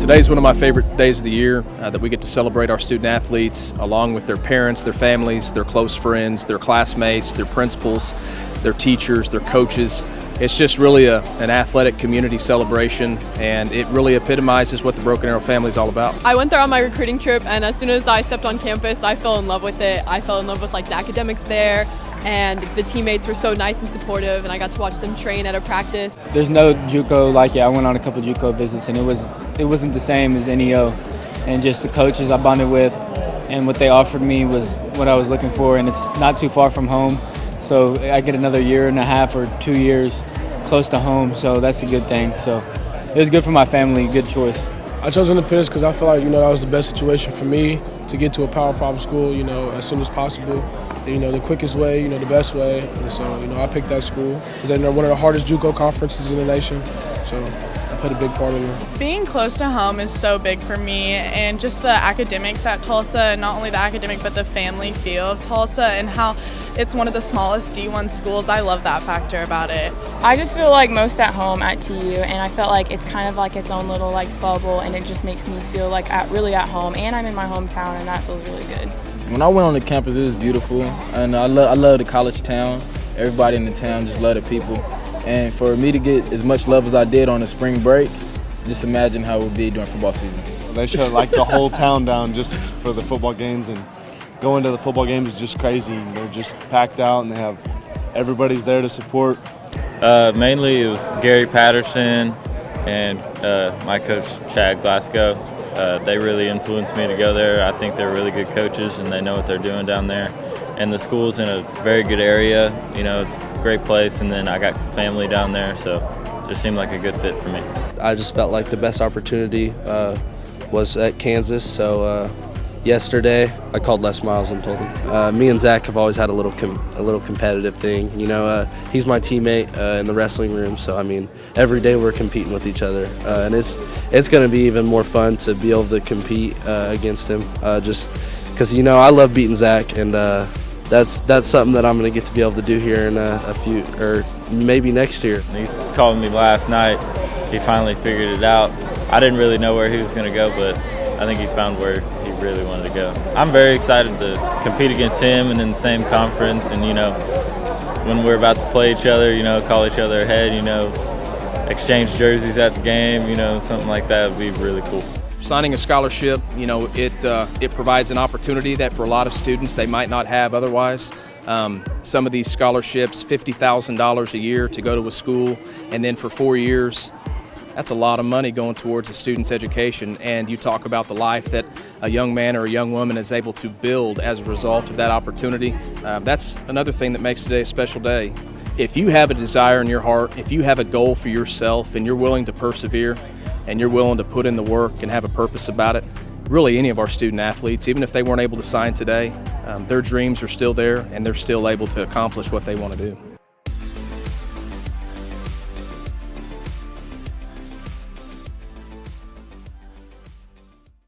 Today's one of my favorite days of the year that we get to celebrate our student athletes along with their parents, their families, their close friends, their classmates, their principals, their teachers, their coaches. It's just really an athletic community celebration, and it really epitomizes what the Broken Arrow family is all about. I went there on my recruiting trip, and as soon as I stepped on campus, I fell in love with it. I fell in love with the academics there, and the teammates were so nice and supportive, and I got to watch them train at a practice. There's no JUCO like it. I went on a couple JUCO visits, and it wasn't the same as NEO, and just the coaches I bonded with and what they offered me was what I was looking for, and it's not too far from home. So I get another year and a half or 2 years close to home, so that's a good thing. So it was good for my family, good choice. I chose Independence because I feel like, that was the best situation for me to get to a Power 5 school, as soon as possible. The quickest way, the best way. And so, I picked that school because they're one of the hardest JUCO conferences in the nation. So I played a big part in it. Being close to home is so big for me, and just the academics at Tulsa, and not only the academic but the family feel of Tulsa and how it's one of the smallest D1 schools. I love that factor about it. I just feel like most at home at TU, and I felt like it's kind of like its own little bubble, and it just makes me feel like really at home, and I'm in my hometown, and that feels really good. When I went on the campus, it was beautiful, and I love the college town. Everybody in the town just love the people. And for me to get as much love as I did on the spring break, just imagine how it would be during football season. They shut the whole town down just for the football games, and going to the football games is just crazy. They're just packed out, and everybody's there to support. Mainly it was Gary Patterson and my coach Chad Glasgow. They really influenced me to go there. I think they're really good coaches, and they know what they're doing down there. And the school's in a very good area. It's a great place, and then I got family down there, so it just seemed like a good fit for me. I just felt like the best opportunity was at Kansas, so yesterday I called Les Miles and told him. Me and Zach have always had a little competitive thing. He's my teammate in the wrestling room, so every day we're competing with each other, and it's going to be even more fun to be able to compete against him. Just because I love beating Zach, and that's something that I'm going to get to be able to do here in a few, or maybe next year. He called me last night. He finally figured it out. I didn't really know where he was going to go, but I think he found where he really wanted to go. I'm very excited to compete against him and in the same conference, and when we're about to play each other, call each other ahead, exchange jerseys at the game, something like that would be really cool. Signing a scholarship, it provides an opportunity that for a lot of students they might not have otherwise. Some of these scholarships, $50,000 a year to go to a school, and then for 4 years, that's a lot of money going towards a student's education. And you talk about the life that a young man or a young woman is able to build as a result of that opportunity. That's another thing that makes today a special day. If you have a desire in your heart, if you have a goal for yourself and you're willing to persevere and you're willing to put in the work and have a purpose about it, really any of our student athletes, even if they weren't able to sign today, their dreams are still there and they're still able to accomplish what they want to do.